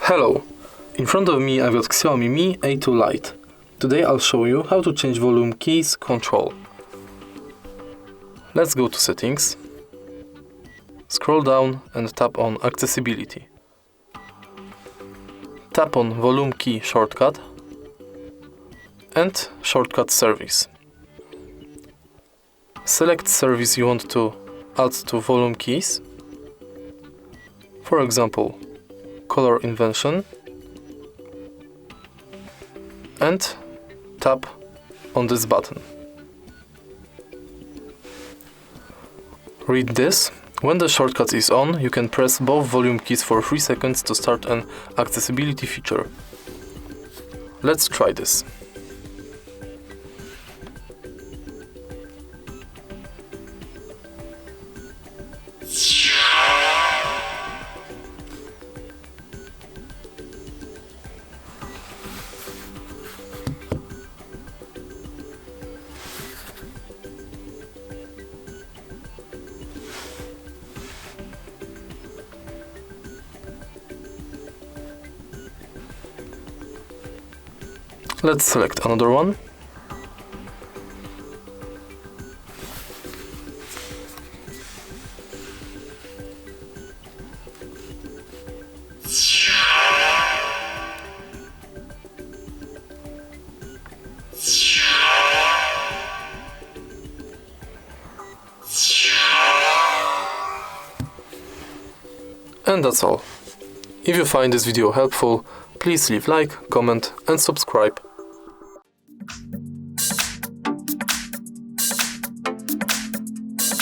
Hello! In front of me I've got Xiaomi Mi A2 Lite. Today I'll show you how to change volume keys control. Let's go to settings, scroll down and tap on accessibility. Tap on volume key shortcut and shortcut service. Select service you want to add to volume keys. For example, color invention, and tap on this button. Read this. When the shortcut is on, you can press both volume keys for 3 seconds to start an accessibility feature. Let's try this. Let's select another one. And that's all. If you find this video helpful, please leave like, comment and subscribe.